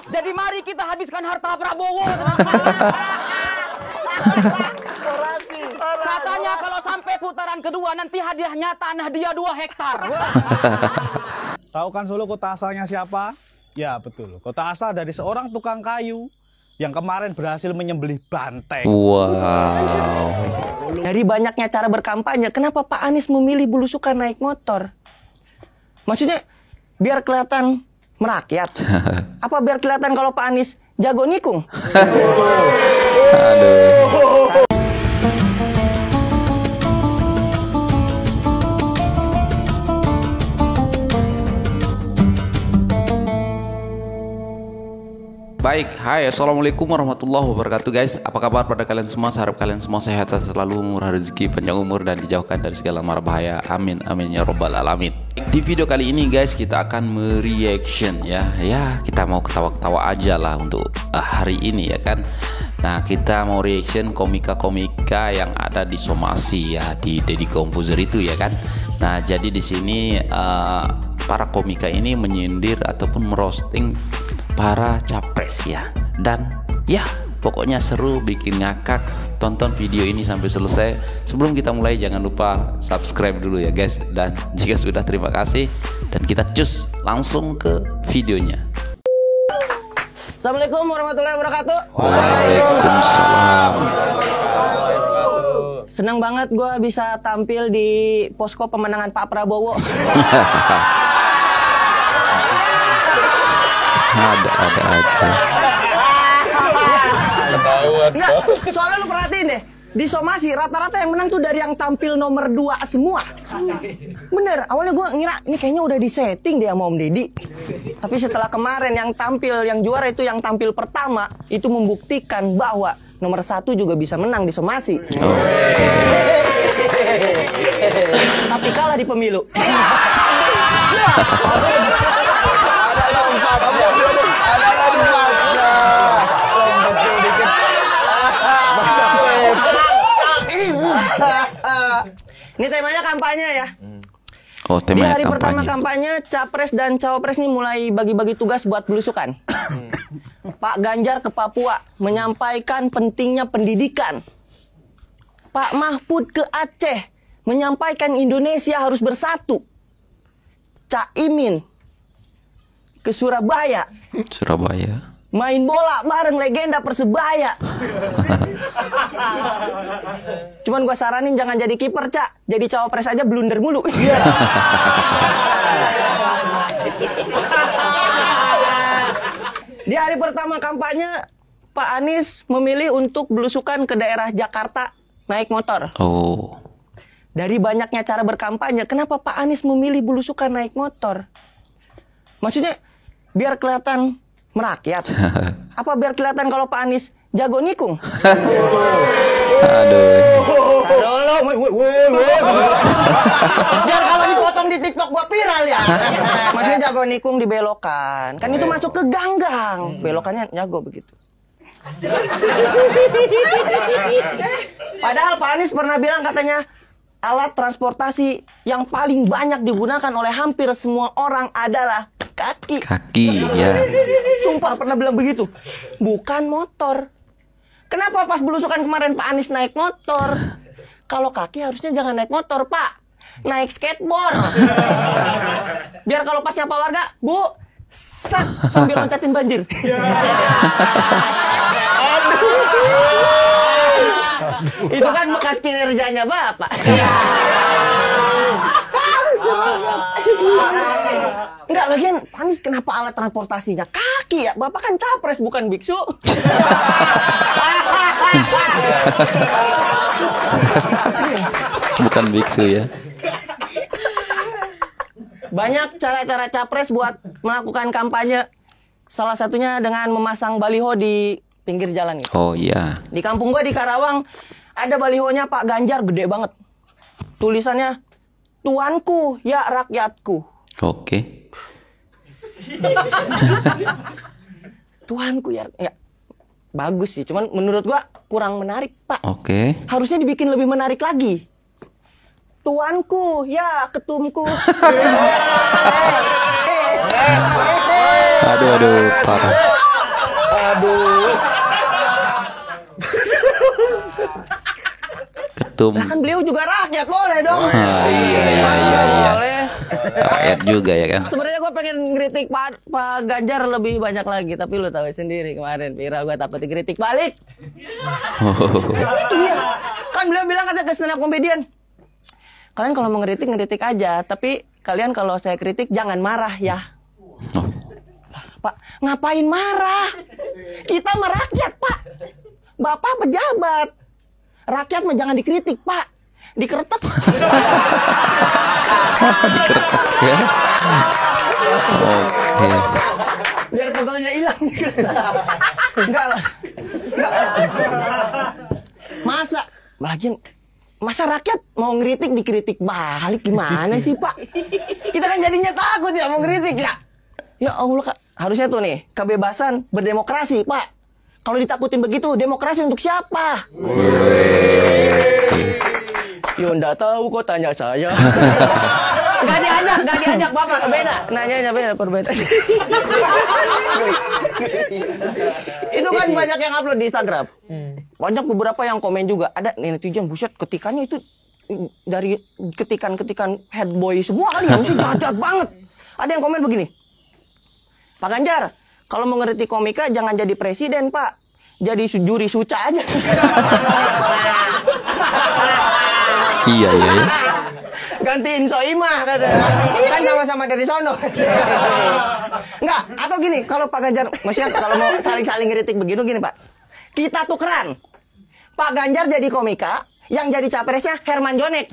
Jadi mari kita habiskan harta Prabowo. Katanya kalau sampai putaran kedua nanti hadiahnya tanah dia 2 hektar. Tahu kan Solo kota asalnya siapa? Ya betul, kota asal dari seorang tukang kayu yang kemarin berhasil menyembelih banteng. Wow. Dari banyaknya cara berkampanye, kenapa Pak Anies memilih belusukan naik motor? Maksudnya biar kelihatan merakyat? Apa biar kelihatan kalau Pak Anies jago nikung? Aduh. Baik, hai, assalamualaikum warahmatullahi wabarakatuh guys. Apa kabar pada kalian semua? Saya harap kalian semua sehat selalu, murah rezeki, panjang umur, dan dijauhkan dari segala mara bahaya. Amin, amin ya robbal alamin. Di video kali ini guys, kita akan mereaction ya. Ya, kita mau ketawa-ketawa aja lah untuk hari ini ya kan. Nah, kita mau reaction komika-komika yang ada di Somasi ya, di Deddy Corbuzier itu ya kan. Nah, jadi di sini para komika ini menyindir ataupun merosting para capres ya, dan ya pokoknya seru, bikin ngakak. Tonton video ini sampai selesai. Sebelum kita mulai jangan lupa subscribe dulu ya guys, dan jika sudah terima kasih, dan kita cus langsung ke videonya. Assalamualaikum warahmatullahi wabarakatuh. Waalaikumsalam. Senang banget gue bisa tampil di posko pemenangan Pak Prabowo. Ada aja. Enggak, soalnya lu perhatiin deh, di Somasi rata-rata yang menang tuh dari yang tampil nomor 2 semua. Bener, awalnya gue ngira ini kayaknya udah disetting deh sama Om Deddy. Tapi setelah kemarin yang tampil, yang juara itu yang tampil pertama, itu membuktikan bahwa nomor 1 juga bisa menang di Somasi. Tapi kalah di pemilu. Ini temanya kampanye ya. Oh, Di temanya hari pertama kampanye. kampanye, capres dan cawapres ini mulai bagi-bagi tugas buat belusukan. Pak Ganjar ke Papua menyampaikan pentingnya pendidikan. Pak Mahfud ke Aceh menyampaikan Indonesia harus bersatu. Caimin ke Surabaya main bola bareng legenda Persebaya. Cuman gua saranin jangan jadi kiper, Cak. Jadi cawapres aja blunder mulu. Di hari pertama kampanye, Pak Anies memilih untuk belusukan ke daerah Jakarta naik motor. Oh. Dari banyaknya cara berkampanye, kenapa Pak Anies memilih belusukan naik motor? Maksudnya biar kelihatan merakyat? Apa biar kelihatan kalau Pak Anies jago nikung? Aduh. Biar kalau dipotong di TikTok buat viral ya. Maksudnya jago nikung dibelokan. Kan itu masuk ke ganggang. Belokannya jago begitu. Padahal Pak Anies pernah bilang katanya alat transportasi yang paling banyak digunakan oleh hampir semua orang adalah kaki. Kaki ya. Sumpah pernah bilang begitu. Bukan motor. Kenapa pas belusukan kemarin Pak Anies naik motor? Kalau kaki harusnya jangan naik motor, Pak. Naik skateboard. Biar kalau pas nyapa warga, Bu, sak sambil loncatin banjir. Itu kan bekas kinerjanya Bapak. Enggak, lagian Pak Anies kenapa alat transportasinya kaki ya? Bapak kan capres bukan biksu. Bukan biksu ya. Banyak cara-cara capres buat melakukan kampanye. Salah satunya dengan memasang baliho di pinggir jalan gitu. Oh iya. Di kampung gua di Karawang ada balihonya Pak Ganjar gede banget. Tulisannya, "Tuanku ya rakyatku." Oke. Tuanku ya, ya bagus sih. Cuman menurut gua kurang menarik, Pak. Oke. Harusnya dibikin lebih menarik lagi. Tuanku ya ketumku. Aduh, parah. Aduh. Ketum. Nah, kan beliau juga rakyat, boleh dong. Iya. Boleh. Rakyat juga ya kan. Sebenarnya gue pengen ngeritik Pak Ganjar lebih banyak lagi, tapi lu tahu sendiri kemarin viral, gue takut dikritik balik. Iya, kan beliau bilang kata ke stand up comedian, kalian kalau mau ngeritik aja, tapi kalian kalau saya kritik jangan marah ya. Pak, ngapain marah? Kita merakyat, Pak. Bapak pejabat. Rakyat mah jangan dikritik, Pak. Dikeretek. Dikeretek ya. Oke. Biar pegalnya hilang. Enggak lah. Masa rakyat mau ngeritik dikritik balik, gimana sih, Pak? Kita kan jadinya takut ya mau ngeritik ya. Ya Allah, Kak. Harusnya tuh nih, kebebasan berdemokrasi, Pak. Kalau ditakutin begitu, demokrasi untuk siapa? Yo, nggak tahu kok, tanya saya. Nggak diajak, Bapak. Beda. Nanya beda, perbedaan. Itu kan banyak yang upload di Instagram. Banyak beberapa yang komen juga. Ada netizen, buset, ketikannya itu dari ketikan-ketikan head boy semua kali. Yang jahat banget. Ada yang komen begini. Pak Ganjar, kalau mau ngeritik komika jangan jadi presiden, Pak. Jadi juri suca aja. Iya. Gantiin Soimah kata. Kan sama-sama dari sono. Enggak, atau gini, kalau Pak Ganjar, maksudnya kalau mau saling-saling ngeritik begitu gini, Pak. Kita tukeran. Pak Ganjar jadi komika, yang jadi capresnya Herman Jonek.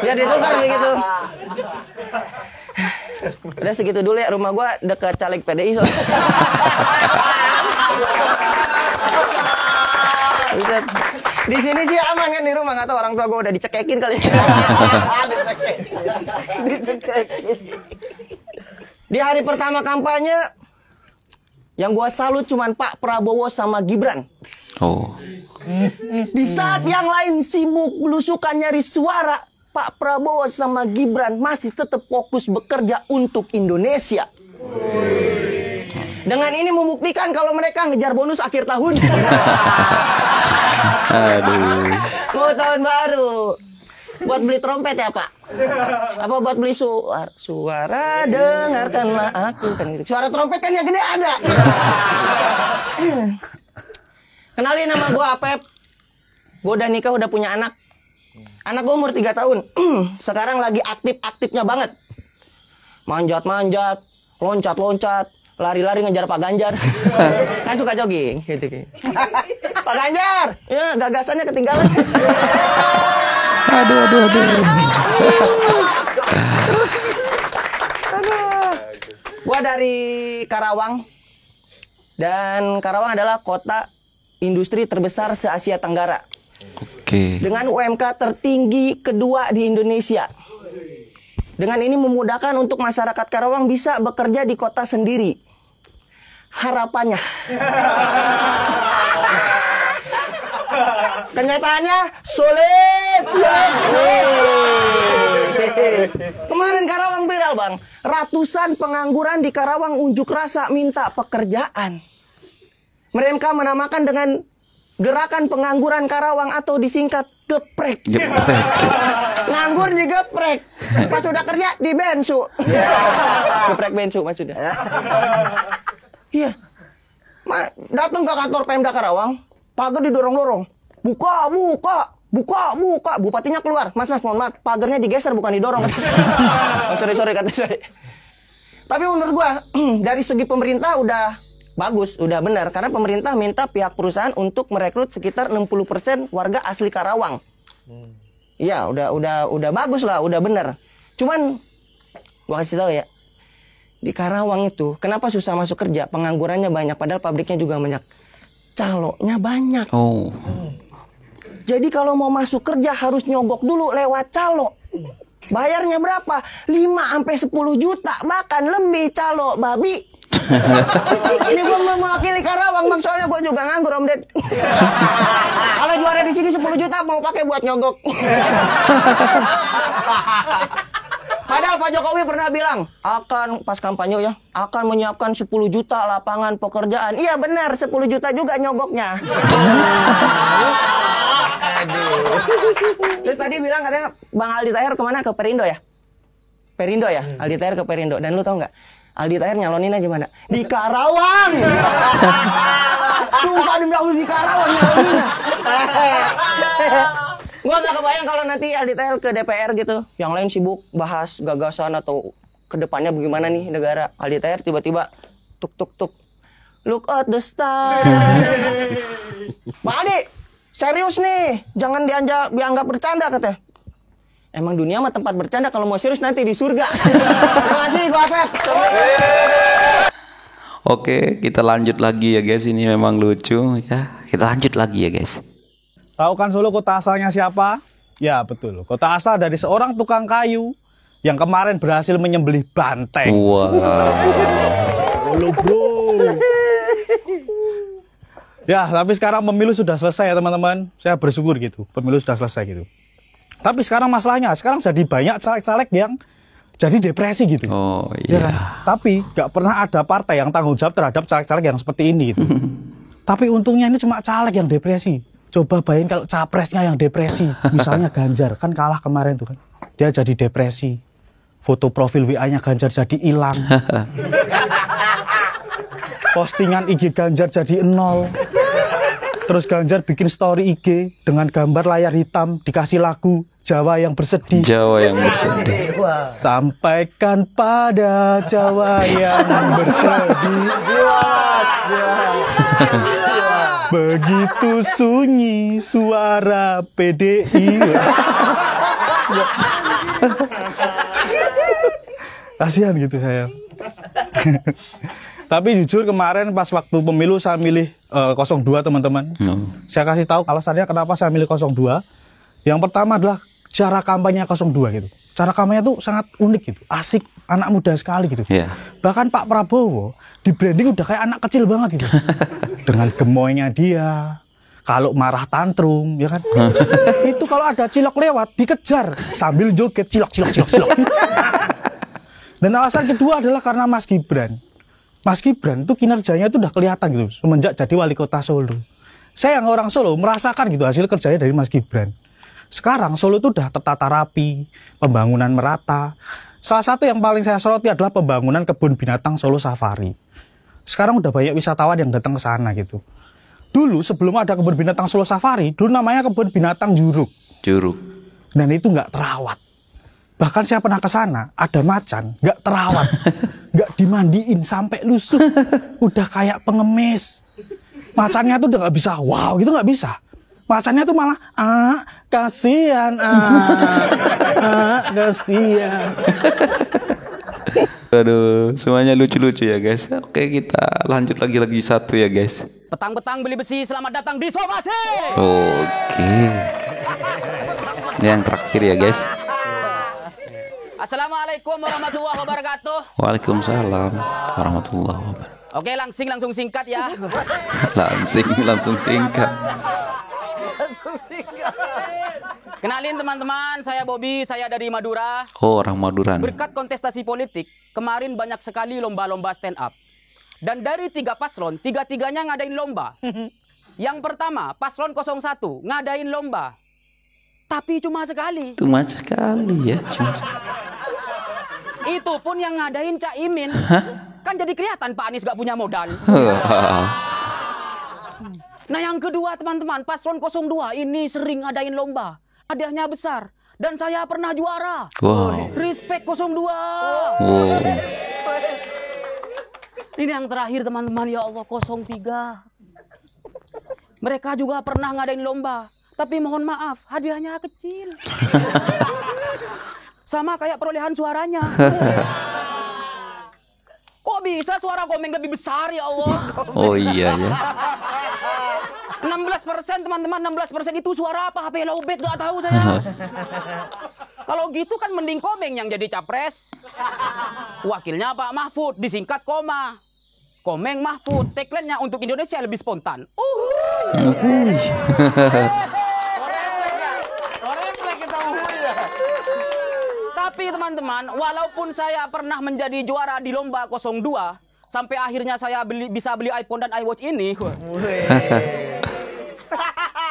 Biar ditukar begitu. Udah segitu dulu ya, rumah gua dekat caleg PDI soalnya. Di sini sih aman kan di rumah, nggak tahu orang tua gua udah dicekekin kali. Dicekekin. Di hari pertama kampanye yang gua salut cuman Pak Prabowo sama Gibran. Oh. Di saat yang lain sibuk belusukan nyari suara, Pak Prabowo sama Gibran masih tetap fokus bekerja untuk Indonesia. Dengan ini membuktikan kalau mereka ngejar bonus akhir tahun. Aduh. Mau tahun baru. Buat beli trompet ya, Pak? Apa buat beli suara dengarkanlah aku kan gitu. Suara trompet kan yang gede ada. Kenalin nama gua Apep. Gua udah nikah, udah punya anak. Anak gue umur 3 tahun. Sekarang lagi aktif-aktifnya banget. Manjat-manjat, loncat-loncat, lari-lari ngejar Pak Ganjar. Kan suka jogging gitu. Pak Ganjar, ya gagasannya ketinggalan. Aduh. Gua dari Karawang. Dan Karawang adalah kota industri terbesar se-Asia Tenggara. Oke. Dengan UMK tertinggi kedua di Indonesia. Dengan ini memudahkan untuk masyarakat Karawang bisa bekerja di kota sendiri. Harapannya. Kenyataannya sulit. Kemarin Karawang viral, Bang. Ratusan pengangguran di Karawang unjuk rasa minta pekerjaan. Mereka menamakan dengan Gerakan Pengangguran Karawang atau disingkat geprek. Nganggur di geprek. Pas udah kerja di bensu. Geprek bensu maksudnya. Iya. Datang ke kantor Pemda Karawang, pagar didorong-dorong. Buka. Bupatinya keluar. Mas, mohon maaf, pagarnya digeser bukan didorong. Sorry kata saya. Tapi menurut gua dari segi pemerintah udah bagus, udah benar, karena pemerintah minta pihak perusahaan untuk merekrut sekitar 60% warga asli Karawang. Iya, udah bagus lah, udah benar. Cuman gua kasih tahu ya, di Karawang itu kenapa susah masuk kerja? Penganggurannya banyak, padahal pabriknya juga banyak. Caloknya banyak. Oh. Jadi kalau mau masuk kerja harus nyogok dulu lewat calo. Bayarnya berapa? 5-10 juta, bahkan lebih calo babi. Ini gue mewakili Karawang, Bang, soalnya gue juga nganggur, Om Ded. Kalau juara di sini 10 juta mau pakai buat nyogok. Padahal Pak Jokowi pernah bilang akan pas kampanye ya akan menyiapkan 10 juta lapangan pekerjaan. Iya benar 10 juta juga nyogoknya. Terus tadi bilang katanya Bang Aldi Taher kemana? Ke Perindo ya? Perindo ya? Aldi Taher ke Perindo. Dan lu tau nggak? Aldi Taher nyaloninnya gimana? Di Karawang. Sumpah demi Allah di Karawang nyaloninnya. Gua nggak kebayang kalau nanti Aldi Taher ke DPR gitu. Yang lain sibuk bahas gagasan atau kedepannya bagaimana nih negara. Aldi Taher tiba-tiba tuk tuk tuk. Look at the star. Bang Aldi, serius nih. Jangan dianggap bercanda katanya. Emang dunia mah tempat bercanda, kalau mau serius nanti di surga. Terima kasih, gua Afep. Oke, kita lanjut lagi ya guys. Ini memang lucu ya. Kita lanjut lagi ya guys. Tahu kan Solo kota asalnya siapa? Ya betul, kota asal dari seorang tukang kayu yang kemarin berhasil menyembelih banteng. Wow. Solo bro. Ya, tapi sekarang pemilu sudah selesai ya teman-teman. Saya bersyukur gitu, pemilu sudah selesai gitu. Tapi sekarang masalahnya, sekarang jadi banyak caleg-caleg yang jadi depresi gitu. Oh ya iya. kan? Tapi nggak pernah ada partai yang tanggung jawab terhadap caleg-caleg yang seperti ini gitu. Tapi untungnya ini cuma caleg yang depresi. Coba bayangin kalau capresnya yang depresi. Misalnya Ganjar, kan kalah kemarin tuh kan. Dia jadi depresi. Foto profil WA-nya Ganjar jadi hilang. Postingan IG Ganjar jadi 0. Terus Ganjar bikin story IG dengan gambar layar hitam, dikasih lagu Jawa yang bersedih. Jawa yang bersedih. Sampaikan pada Jawa yang bersedih. Begitu sunyi suara PDI. Kasihan gitu saya. Tapi jujur kemarin pas waktu pemilu saya milih 02 teman-teman. Saya kasih tahu alasannya kenapa saya milih 02. Yang pertama adalah cara kampanye 02 gitu. Cara kampanye itu sangat unik gitu, asik, anak muda sekali gitu. Yeah. Bahkan Pak Prabowo di branding udah kayak anak kecil banget gitu. Dengan gemoynya dia, kalau marah tantrum, ya kan? Itu kalau ada cilok lewat dikejar sambil joget cilok. Dan alasan kedua adalah karena Mas Gibran. Mas Gibran itu kinerjanya itu udah kelihatan gitu semenjak jadi wali kota Solo. Saya yang orang Solo merasakan gitu hasil kerjanya dari Mas Gibran. Sekarang Solo itu udah tertata rapi, pembangunan merata. Salah satu yang paling saya soroti adalah pembangunan kebun binatang Solo Safari. Sekarang udah banyak wisatawan yang datang ke sana gitu. Dulu sebelum ada kebun binatang Solo Safari, dulu namanya kebun binatang Juruk. Dan itu nggak terawat. Bahkan saya pernah ke sana, ada macan, nggak terawat, nggak dimandiin sampai lusuh, udah kayak pengemis. Macannya tuh udah nggak bisa, wow, gitu nggak bisa. Macannya tuh malah, kasihan, kasihan. Aduh, semuanya lucu-lucu ya guys. Oke, kita lanjut lagi satu ya guys. Petang-petang beli besi, selamat datang di Somasi. Oke. Ini yang terakhir ya guys. Assalamualaikum warahmatullahi wabarakatuh. Waalaikumsalam warahmatullahi wabarakatuh. Oke, langsung singkat ya. langsung singkat. Kenalin teman-teman, saya Bobby, saya dari Madura. Oh, orang Madura. Berkat kontestasi politik, kemarin banyak sekali lomba-lomba stand up. Dan dari 3 paslon, 3-3-nya ngadain lomba. Yang pertama, paslon 01 ngadain lomba. Tapi cuma sekali. Cuma sekali ya, cuma sekali. Itu pun yang ngadain Cak Imin. Kan jadi kelihatan Pak Anies gak punya modal. Nah yang kedua teman-teman, paslon 02 ini sering ngadain lomba. Hadiahnya besar. Dan saya pernah juara. Wow. Respect 02. Wow. Ini yang terakhir teman-teman, ya Allah 03. Mereka juga pernah ngadain lomba. Tapi mohon maaf, hadiahnya kecil. Sama kayak perolehan suaranya. Kok bisa suara Komeng lebih besar ya Allah? Oh iya ya. 16% teman-teman, 16% itu suara apa? HP lowbat gak tahu saya. Kalau gitu kan mending Komeng yang jadi capres. Wakilnya Pak Mahfud, disingkat Koma. Komeng Mahfud, tagline-nya untuk Indonesia lebih spontan. Tapi teman-teman, walaupun saya pernah menjadi juara di lomba 02, sampai akhirnya saya bisa beli iPhone dan iWatch ini.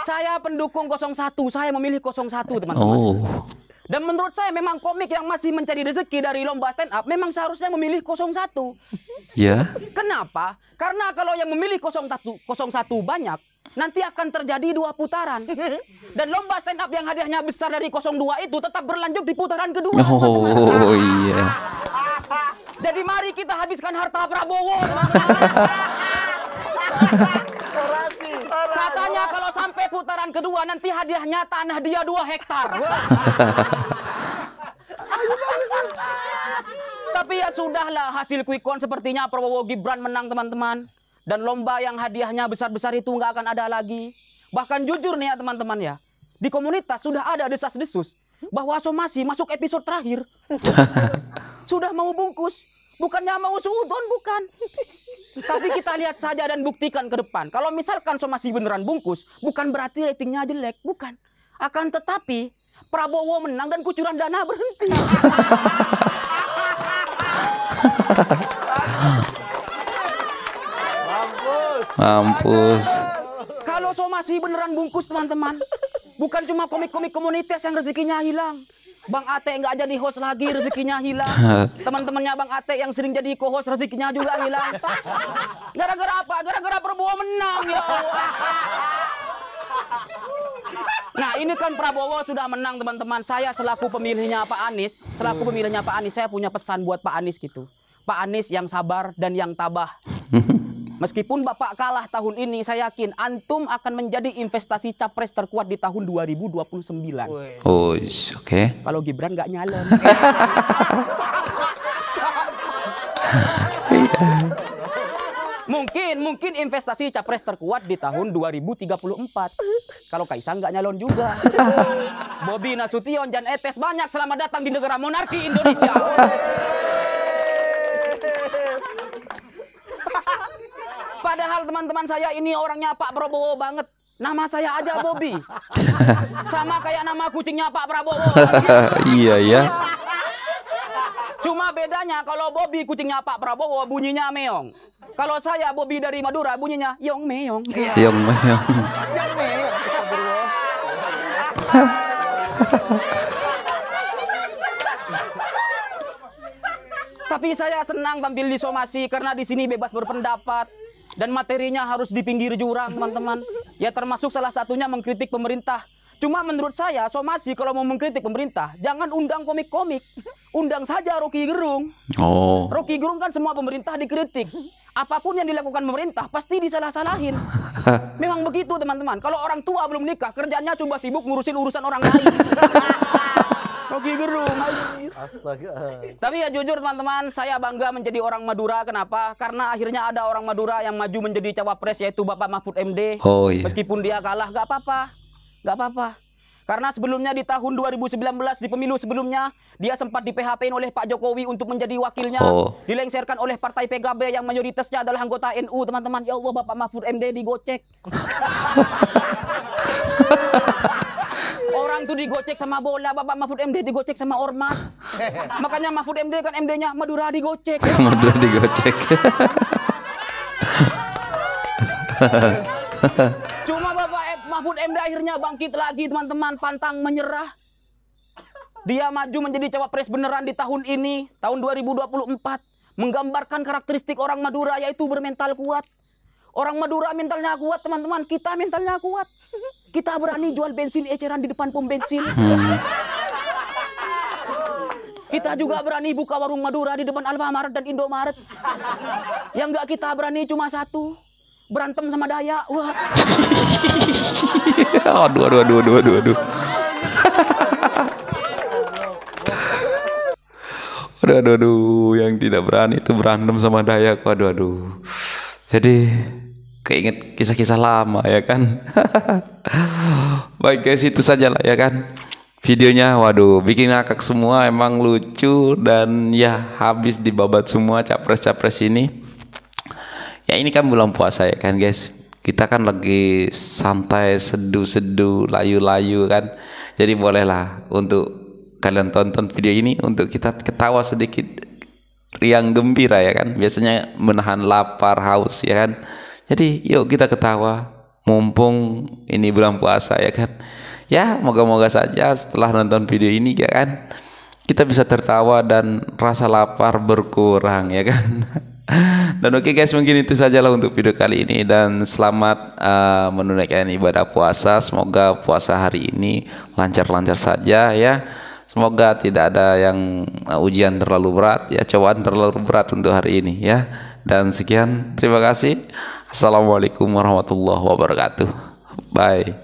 Saya pendukung 01, saya memilih 01 teman-teman. Oh. Dan menurut saya memang komik yang masih mencari rezeki dari lomba stand up memang seharusnya memilih 01. Ya. Kenapa? Karena kalau yang memilih 01 banyak, nanti akan terjadi 2 putaran. Dan lomba stand up yang hadiahnya besar dari 02 itu tetap berlanjut di putaran kedua. Oh iya. Jadi mari kita habiskan harta Prabowo, teman-teman. Katanya kalau sampai putaran kedua nanti hadiahnya tanah dia 2 hektar. Tapi ya sudahlah, hasil quick count sepertinya Prabowo Gibran menang teman-teman. Dan lomba yang hadiahnya besar-besar itu nggak akan ada lagi. Bahkan jujur nih ya teman-teman ya, di komunitas sudah ada desas-desus bahwa somasi masuk episode terakhir. Sudah mau bungkus, bukannya mau suudon, bukan. Tapi kita lihat saja dan buktikan ke depan. Kalau misalkan somasi beneran bungkus, bukan berarti ratingnya jelek, bukan. Akan tetapi Prabowo menang dan kucuran dana berhenti. Mampus. Kalau somasi beneran bungkus teman-teman, bukan cuma komik-komik komunitas yang rezekinya hilang. Bang Ate nggak jadi host lagi, rezekinya hilang. Teman-temannya Bang Ate yang sering jadi co-host, rezekinya juga hilang. Gara-gara apa? Gara-gara Prabowo menang ya Allah. Nah ini kan Prabowo sudah menang teman-teman. Saya selaku pemilihnya Pak Anies, saya punya pesan buat Pak Anies gitu. Pak Anies yang sabar dan yang tabah. Meskipun Bapak kalah tahun ini, saya yakin antum akan menjadi investasi capres terkuat di tahun 2029. Oh, oke. Kalau Gibran nggak nyalon. Mungkin investasi capres terkuat di tahun 2034. Kalau Kaisang nggak nyalon juga. Bobi Nasution, Jan Etes, banyak selamat datang di negara monarki Indonesia. Padahal teman-teman saya ini orangnya Pak Prabowo banget. Nama saya aja Bobi. Sama kayak nama kucingnya Pak Prabowo. Iya ya. Cuma bedanya kalau Bobi kucingnya Pak Prabowo bunyinya meong. Kalau saya Bobi dari Madura bunyinya yong meong. Yang meong. Tapi saya senang tampil di somasi karena di sini bebas berpendapat dan materinya harus di pinggir jurang, teman-teman. Ya termasuk salah satunya mengkritik pemerintah. Cuma menurut saya somasi kalau mau mengkritik pemerintah jangan undang komik-komik. Undang saja Rocky Gerung. Oh. Rocky Gerung kan semua pemerintah dikritik. Apapun yang dilakukan pemerintah pasti disalah-salahin. Memang begitu teman-teman. Kalau orang tua belum nikah kerjanya coba sibuk ngurusin urusan orang lain. Rocky Gerung. Astaga. Tapi ya jujur teman-teman, saya bangga menjadi orang Madura. Kenapa? Karena akhirnya ada orang Madura yang maju menjadi cawapres, yaitu Bapak Mahfud MD. Oh iya. Meskipun dia kalah, nggak apa-apa. Nggak apa-apa. Karena sebelumnya di tahun 2019, di pemilu sebelumnya, dia sempat di-PHP oleh Pak Jokowi untuk menjadi wakilnya. Oh. Dilengserkan oleh partai PKB yang mayoritasnya adalah anggota NU, teman-teman. Ya Allah, Bapak Mahfud MD digocek. Orang tuh digocek sama bola, Bapak Mahfud MD digocek sama ormas. Makanya Mahfud MD kan MD-nya Madura digocek. Madura digocek. Cuma Bapak Mahfud MD akhirnya bangkit lagi teman-teman, pantang menyerah. Dia maju menjadi cawapres beneran di tahun ini, tahun 2024. Menggambarkan karakteristik orang Madura yaitu bermental kuat. Orang Madura mentalnya kuat teman-teman, kita mentalnya kuat. Kita berani jual bensin eceran di depan pom bensin. Kita juga berani buka warung Madura di depan Alfamart dan Indomaret. Yang nggak kita berani cuma satu, berantem sama Dayak. Wah. Aduh. Aduh, yang tidak berani itu berantem sama Dayak. Waduh. Jadi keinget kisah-kisah lama ya kan. Baik guys, itu saja lah ya kan videonya. Waduh, bikin ngakak semua, emang lucu dan ya habis dibabat semua capres-capres ini. Ya ini kan bulan puasa ya kan guys. Kita kan lagi santai, seduh-seduh, layu-layu kan. Jadi bolehlah untuk kalian tonton video ini untuk kita ketawa sedikit riang gembira ya kan. Biasanya menahan lapar, haus ya kan. Jadi yuk kita ketawa mumpung ini bulan puasa ya kan. Ya moga-moga saja setelah nonton video ini ya kan kita bisa tertawa dan rasa lapar berkurang ya kan. Dan oke guys, mungkin itu sajalah untuk video kali ini, dan selamat menunaikan ibadah puasa. Semoga puasa hari ini lancar-lancar saja ya. Semoga tidak ada yang ujian terlalu berat ya, cobaan terlalu berat untuk hari ini ya. Dan sekian, terima kasih. Assalamualaikum warahmatullahi wabarakatuh. Bye.